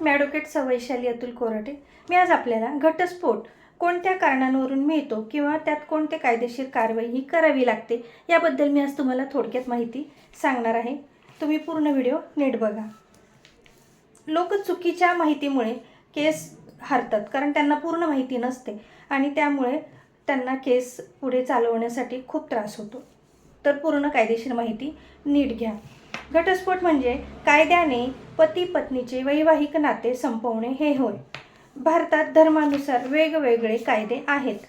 मी advocate Vaishali Atul Korate. मी आज आपल्याला घटस्फोट कोणत्या कारणांवरून मिळतो किंवा त्यात कोणते कायदेशीर कारवाई ही करावी लागते याबद्दल मी आज तुम्हाला थोडक्यात माहिती सांगणार आहे. तुम्ही पूर्ण व्हिडिओ नीट बघा. लोक चुकीच्या माहितीमुळे केस हारतात, कारण त्यांना पूर्ण माहिती नसते आणि त्यामुळे त्यांना केस पुढे चालवण्यासाठी खूप त्रास होतो. तर पूर्ण कायदेशीर माहिती नीट घ्या. घटस्फोट म्हणजे कायद्याने पती पत्नीचे वैवाहिक नाते संपवणे हे होय. भारतात धर्मानुसार वेगवेगळे कायदे आहेत,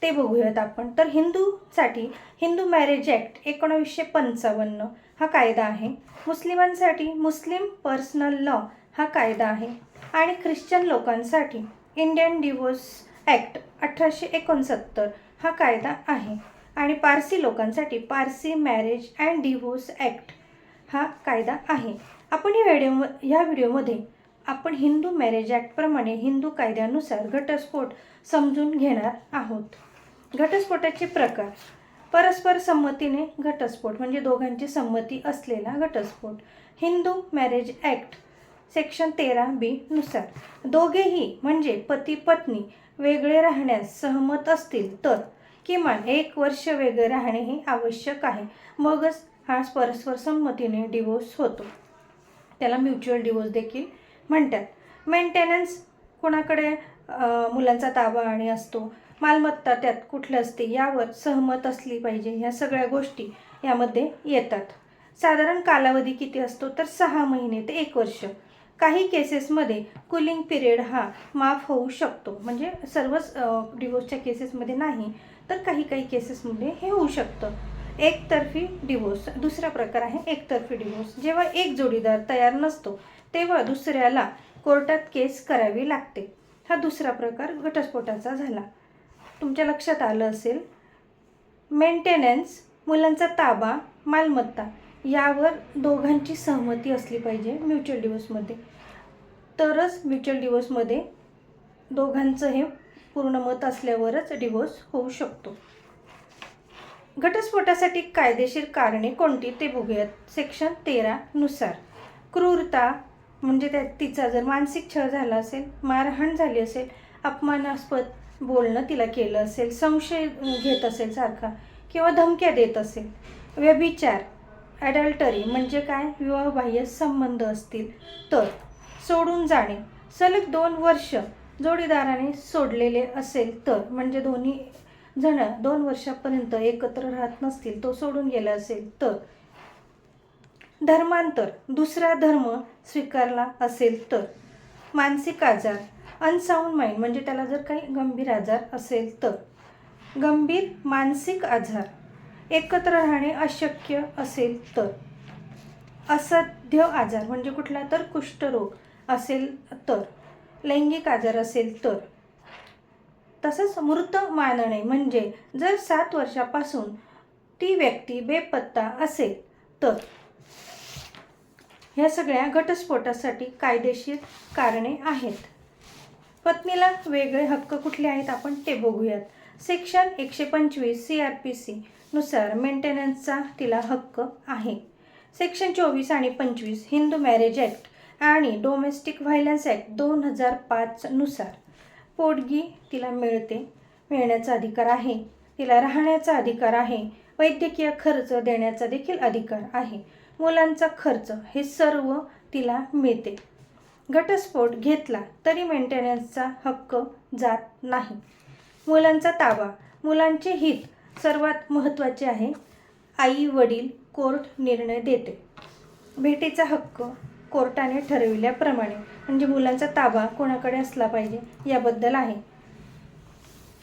ते बघूयात आपण. तर हिंदूसाठी हिंदू मॅरेज ॲक्ट 1955 हा कायदा आहे. मुस्लिमांसाठी मुस्लिम पर्सनल लॉ हा कायदा आहे आणि ख्रिश्चन लोकांसाठी इंडियन डिवोर्स ॲक्ट 1869 हा कायदा आहे आणि पारसी लोकांसाठी Parsi marriage and divorce act हा कायदा आहे. आपण ह्या व्हिडिओमध्ये आपण हिंदू मॅरेज ॲक्टप्रमाणे हिंदू कायद्यानुसार घटस्फोट समजून घेणार आहोत. घटस्फोटाचे प्रकार: परस्पर संमतीने घटस्फोट म्हणजे दोघांची संमती असलेला घटस्फोट. Hindu marriage act section 13B नुसार दोघेही म्हणजे पती पत्नी वेगळे राहण्यास सहमत असतील तर किमान 1 वर्ष वेगळे राहणे हे आवश्यक आहे, मगच हा परस्पर संमतीने डिवोर्स होतो. त्याला म्युच्युअल डिवोर्स देखील म्हणतात. मेंटेनन्स कोणाकडे मुलांचा ताबा आणि असतो, मालमत्ता त्यात कुठलं असते यावर सहमत असली पाहिजे. ह्या सगळ्या गोष्टी यामध्ये येतात. साधारण कालावधी किती असतो तर 6 महिने ते 1 वर्ष. काही केसेसमध्ये कुलिंग पिरियड हा माफ होऊ शकतो, म्हणजे सर्वच डिवोर्सच्या केसेसमध्ये नाही, तर काही केसेसमध्ये हे होऊ शकतं. एकतर्फी डिवोर्स दुसरा प्रकार आहे. एकतर्फी डिवोर्स जेव्हा एक जोडीदार तयार नसतो तेव्हा दुसऱ्याला कोर्टात केस करावी लागते. हा दुसरा प्रकार घटस्फोटाचा झाला. तुमच्या लक्षात आलं असेल. मेंटेनन्स मुलांचा ताबा, मालमत्ता यावर दोघांची सहमती असली पाहिजे म्युच्युअल डिवोर्समध्ये, तरच म्युच्युअल डिवोर्समध्ये दोघांचं हे पूर्ण मत असल्यावरच डिवोर्स होऊ शकतो. घटस्फोटासाठी कायदेशीर कारणे कोणती ते बघूयात. सेक्शन 13 नुसार क्रूरता म्हणजे तिचा जर मानसिक छळ झाला असेल, मारहाण झाली असेल, अपमानास्पद बोलणं तिला केलं असेल, संशय घेत असेल सारखा किंवा धमक्या देत असेल. व्यभिचार ॲडल्टरी म्हणजे काय, विवाहबाह्य संबंध असतील तर. सोडून जाणे सलग 2 वर्ष जोडीदाराने सोडलेले असेल तर, म्हणजे दोन्ही जण 2 वर्षापर्यंत एकत्र राहत नसतील, तो सोडून गेला असेल तर. धर्मांतर दुसरा धर्म स्वीकारला असेल तर. मानसिक आजार अनसाऊंड माइंड म्हणजे त्याला जर काही गंभीर आजार असेल तर. गंभीर मानसिक आजार एकत्र राहणे अशक्य असेल तर. असाध्य आजार म्हणजे कुठला तर कुष्ठरोग असेल तर. लैंगिक आजार असेल तर. तसंच मृत मानणे म्हणजे जर 7 वर्षापासून ती व्यक्ती बेपत्ता असेल तर. ह्या सगळ्या घटस्फोटासाठी कायदेशीर कारणे आहेत. पत्नीला वेगळे हक्क कुठले आहेत आपण ते बघूयात. सेक्शन 125 CRPC नुसार मेंटेनन्सचा तिला हक्क आहे. सेक्शन 24 आणि 25 हिंदू मॅरेज ॲक्ट आणि डोमेस्टिक व्हायलन्स ॲक्ट 2005 नुसार पोटगी तिला मिळण्याचा अधिकार आहे. तिला राहण्याचा अधिकार आहे. वैद्यकीय खर्च देण्याचा देखील अधिकार आहे. मुलांचा खर्च हे सर्व तिला मिळते. घटस्फोट घेतला तरी मेंटेनन्सचा हक्क जात नाही. मुलांचा ताबा मुलांचे हित सर्वात महत्त्वाचे आहे. आई वडील कोर्ट निर्णय देते. भेटीचा हक्क कोर्टाने ठरविल्याप्रमाणे म्हणजे मुलांचा ताबा कोणाकडे असला पाहिजे याबद्दल आहे.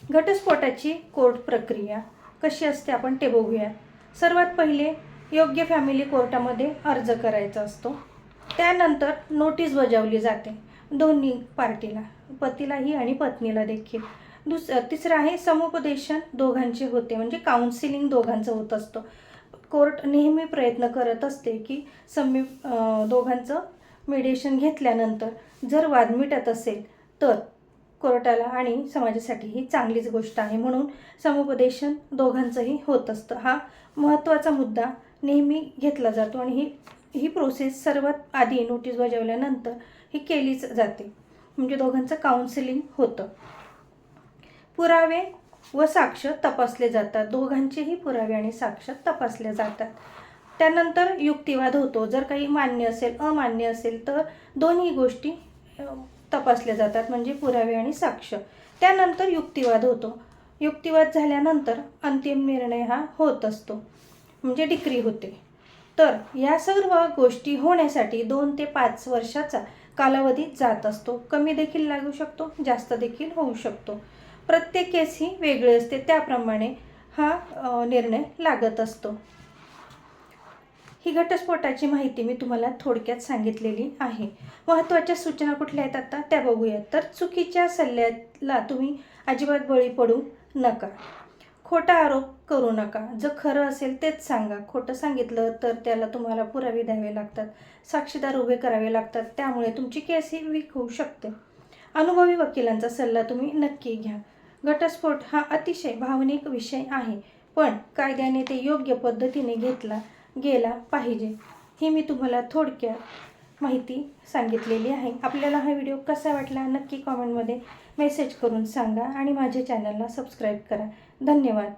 घटस्फोटाची कोर्ट प्रक्रिया कशी असते आपण ते बघूया. सर्वात पहिले योग्य फॅमिली कोर्टामध्ये अर्ज करायचा असतो. त्यानंतर नोटीस बजावली जाते दोन्ही पार्टीला, पतीलाही आणि पत्नीला देखील. तिसरं आहे समुपदेशन दोघांचे होते, म्हणजे काउन्सिलिंग दोघांचं होत असतं. कोर्ट नेहमी प्रयत्न करत असते की दोघांचं मिडिएशन घेतल्यानंतर जर वाद मिटत असेल तर कोर्टाला आणि समाजासाठी ही चांगलीच गोष्ट आहे, म्हणून समुपदेशन दोघांचंही होत असतं. हा महत्त्वाचा मुद्दा नेहमी घेतला जातो आणि ही प्रोसेस सर्वात आधी नोटीस बजावल्यानंतर ही केलीच जाते, म्हणजे दोघांचं काउन्सिलिंग होतं. पुरावे व साक्ष तपासले जातात, दोघांचेही पुरावे आणि साक्ष तपासले जातात. त्यानंतर युक्तिवाद होतो. जर काही मान्य असेल अमान्य असेल तर दोन्ही गोष्टी तपासल्या जातात, म्हणजे पुरावे आणि साक्ष. त्यानंतर युक्तिवाद होतो. युक्तिवाद झाल्यानंतर अंतिम निर्णय हा होत असतो, म्हणजे डिक्री होते. तर या सर्व गोष्टी होण्यासाठी 2 ते 5 वर्षाचा कालावधी जात असतो. कमी देखील लागू शकतो, जास्त देखील होऊ शकतो. प्रत्येक केस ही वेगळी असते, त्याप्रमाणे हा निर्णय लागत असतो. ही घटस्फोटाची माहिती मी तुम्हाला थोडक्यात सांगितलेली आहे. महत्त्वाच्या सूचना कुठल्या आहेत आता त्या बघूयात. तर चुकीच्या सल्ल्याला तुम्ही अजिबात बळी पडू नका. खोटा आरोप करू नका. जर खरं असेल तेच सांगा. खोटं सांगितलं तर त्याला तुम्हाला पुरावे द्यावे लागतात, साक्षीदार उभे करावे लागतात, त्यामुळे तुमची केस ही वीक होऊ शकते. अनुभवी वकिलांचा सल्ला तुम्ही नक्की घ्या. घटस्फोट हा अतिशय भावनिक विषय आहे, पण कायद्याने ते योग्य पद्धतीने घेतला गेला पाहिजे. ही मी तुम्हाला थोडक्यात माहिती सांगितलेली आहे. आपल्याला हा व्हिडिओ कसा वाटला नक्की कॉमेंटमध्ये मेसेज करून सांगा आणि माझ्या चॅनलला सबस्क्राईब करा. धन्यवाद.